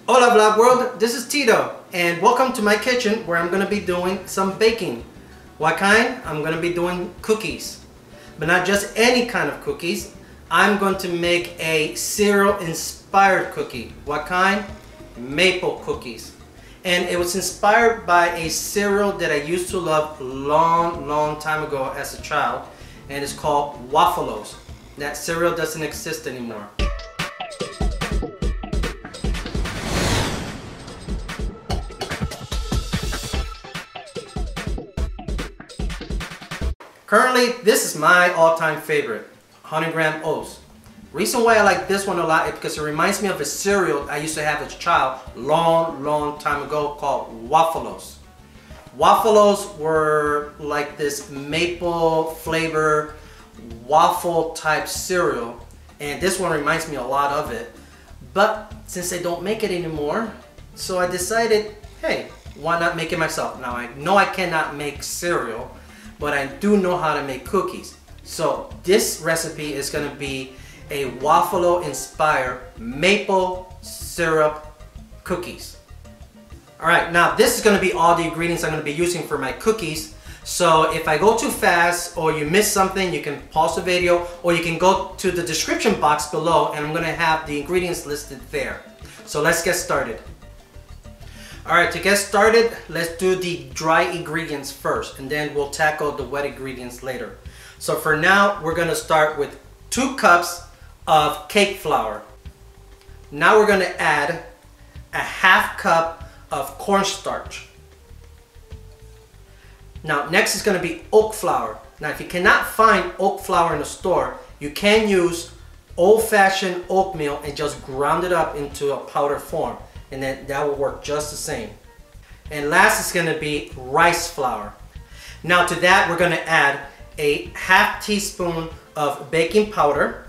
Hola vlog world, this is Tito and welcome to my kitchen where I'm going to be doing some baking. What kind? I'm going to be doing cookies. But not just any kind of cookies. I'm going to make a cereal inspired cookie. What kind? Maple cookies. And it was inspired by a cereal that I used to love long time ago as a child, and it's called Waffelos. That cereal doesn't exist anymore. Currently, this is my all-time favorite, 100-gram oats. Reason why I like this one a lot is because it reminds me of a cereal I used to have as a child long time ago called Waffelos. Waffelos were like this maple flavor waffle type cereal, and this one reminds me a lot of it. But since they don't make it anymore, so I decided, hey, why not make it myself? Now I know I cannot make cereal, but I do know how to make cookies. So this recipe is going to be a Waffelos inspired maple syrup cookies. Alright, now this is going to be all the ingredients I'm going to be using for my cookies. So if I go too fast or you miss something, you can pause the video or you can go to the description box below and I'm going to have the ingredients listed there. So let's get started. Alright, to get started, let's do the dry ingredients first and then we'll tackle the wet ingredients later. So for now, we're going to start with 2 cups of cake flour. Now we're going to add a ½ cup of cornstarch. Now next is going to be oat flour. Now if you cannot find oat flour in the store, you can use Old-Fashion Oatmeal and just ground it up into a powder form. And then that will work just the same. And last is going to be rice flour. Now to that we're going to add a ½ teaspoon of baking powder,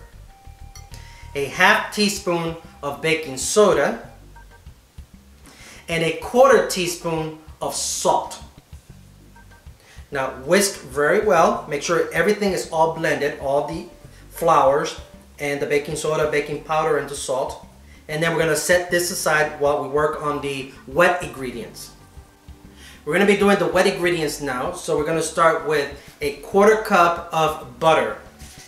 a ½ teaspoon of baking soda, and a ¼ teaspoon of salt. Now whisk very well. Make sure everything is all blended, all the flours and the baking soda, baking powder, and the salt. And then we're going to set this aside while we work on the wet ingredients. We're going to be doing the wet ingredients now. So we're going to start with a ¼ cup of butter.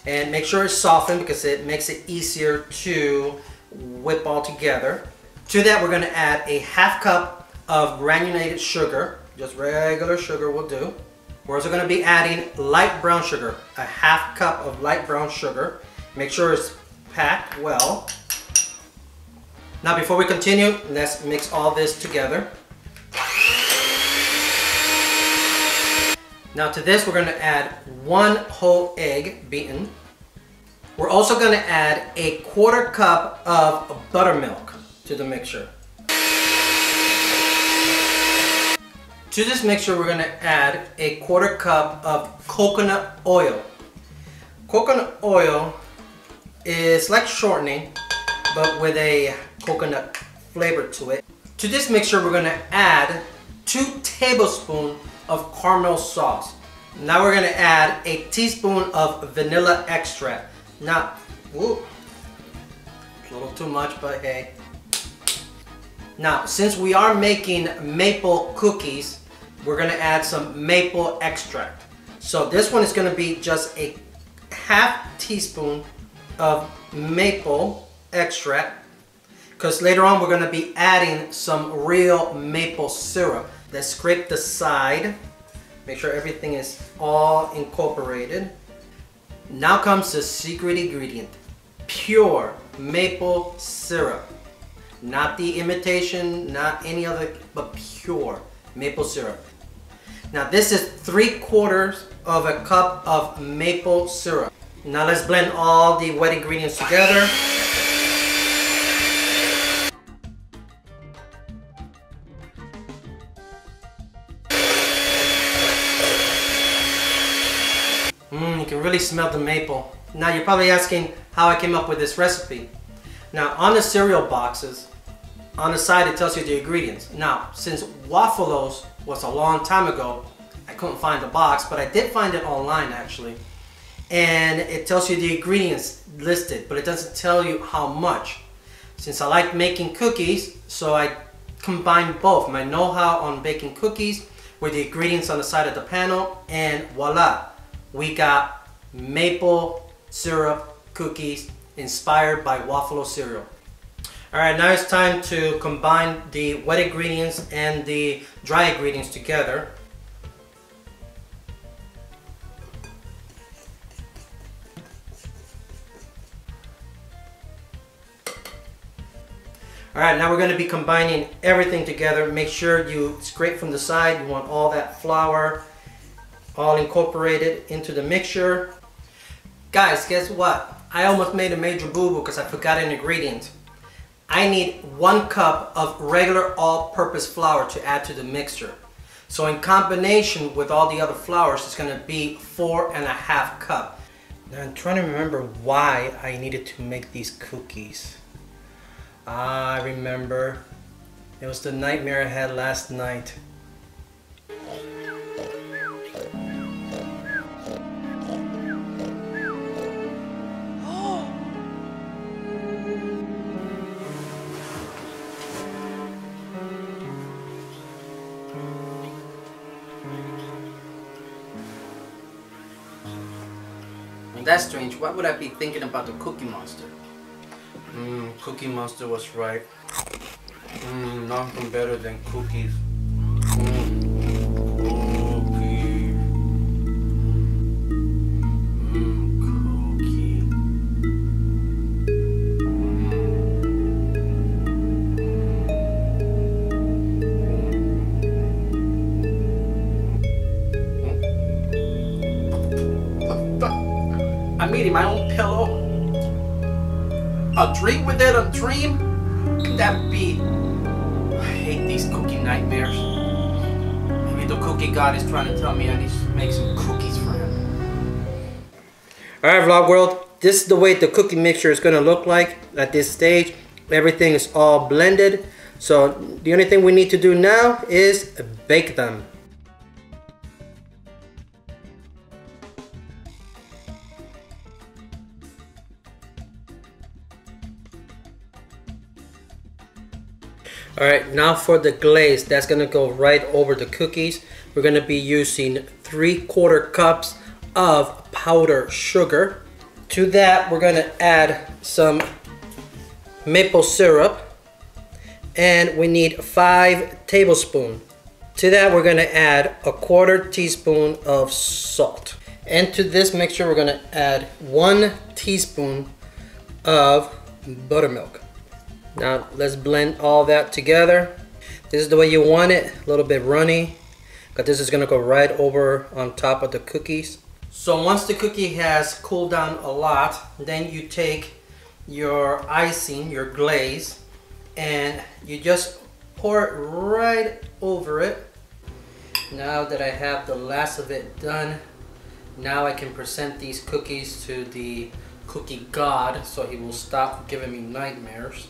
And make sure it's softened because it makes it easier to whip all together. To that we're going to add a ½ cup of granulated sugar. Just regular sugar will do. We're also going to be adding light brown sugar. A ½ cup of light brown sugar. Make sure it's packed well. Now before we continue, let's mix all this together. Now to this we're going to add 1 whole egg beaten. We're also going to add a ¼ cup of buttermilk to the mixture. To this mixture we're going to add a ¼ cup of coconut oil. Coconut oil is like shortening, but with a coconut flavor to it. To this mixture we're going to add 2 tablespoons of caramel sauce. Now we're going to add a teaspoon of vanilla extract. Now, whoop, a little too much, but hey. Now since we are making maple cookies, we're going to add some maple extract. So this one is going to be just a ½ teaspoon of maple extract, because later on we're going to be adding some real maple syrup. Let's scrape the side, make sure everything is all incorporated. Now comes the secret ingredient, pure maple syrup. Not the imitation, not any other, but pure maple syrup. Now this is 3/4 of a cup of maple syrup. Now let's blend all the wet ingredients together. You can really smell the maple. Now you're probably asking how I came up with this recipe. Now on the cereal boxes, on the side it tells you the ingredients. Now since Waffelos was a long time ago, I couldn't find the box, but I did find it online actually. And it tells you the ingredients listed, but it doesn't tell you how much. since I like making cookies, so I combine both my know-how on baking cookies with the ingredients on the side of the panel, and voila, we got maple syrup cookies inspired by Waffelos cereal. Alright, now it's time to combine the wet ingredients and the dry ingredients together. Alright, now we're going to be combining everything together. Make sure you scrape from the side. You want all that flour all incorporated into the mixture. Guys, guess what? I almost made a major boo-boo because I forgot an ingredient. I need 1 cup of regular all-purpose flour to add to the mixture. So in combination with all the other flours, it's going to be 4.5 cups. Now I'm trying to remember why I needed to make these cookies. I remember. It was the nightmare I had last night. That's strange. Why would I be thinking about the Cookie Monster? Cookie Monster was right. Nothing better than cookies. Cookies. Cookie. I'm eating my own pillow. A dream within a dream? That would be... I hate these cookie nightmares. Maybe the cookie god is trying to tell me I need to make some cookies for him. Alright vlog world, this is the way the cookie mixture is going to look like at this stage. Everything is all blended. So the only thing we need to do now is bake them. Alright, now for the glaze, that's going to go right over the cookies. We're going to be using 3/4 cups of powdered sugar. To that, we're going to add some maple syrup. And we need 5 tablespoons. To that, we're going to add 1/4 teaspoon of salt. And to this mixture, we're going to add 1 teaspoon of buttermilk. Now let's blend all that together. This is the way you want it, a little bit runny, but this is gonna go right over on top of the cookies. So once the cookie has cooled down a lot, then you take your icing, your glaze, and you just pour it right over it. Now that I have the last of it done, now I can present these cookies to the cookie god so he will stop giving me nightmares.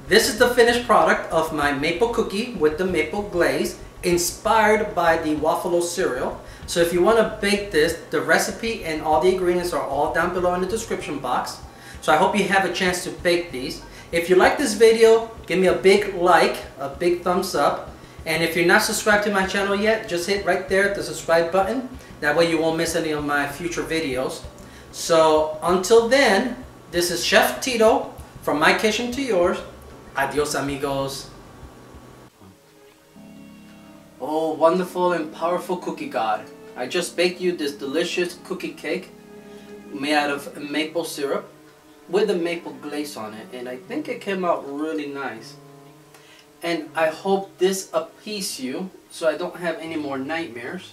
This is the finished product of my maple cookie with the maple glaze, inspired by the Waffelos cereal. So if you want to bake this, the recipe and all the ingredients are all down below in the description box. So I hope you have a chance to bake these. If you like this video, give me a big like, a big thumbs up. And if you're not subscribed to my channel yet, just hit right there, the subscribe button. That way you won't miss any of my future videos. So until then, this is Chef Tito from my kitchen to yours. Adios amigos. Oh, wonderful and powerful cookie god. I just baked you this delicious cookie cake made out of maple syrup with a maple glaze on it, and I think it came out really nice. And I hope this appeases you so I don't have any more nightmares.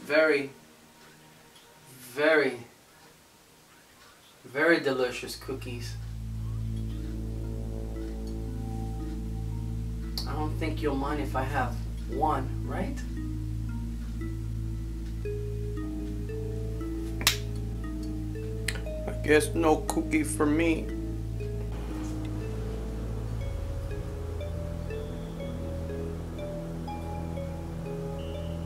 Very, very, very delicious cookies. I don't think you'll mind if I have one, right? I guess no cookie for me.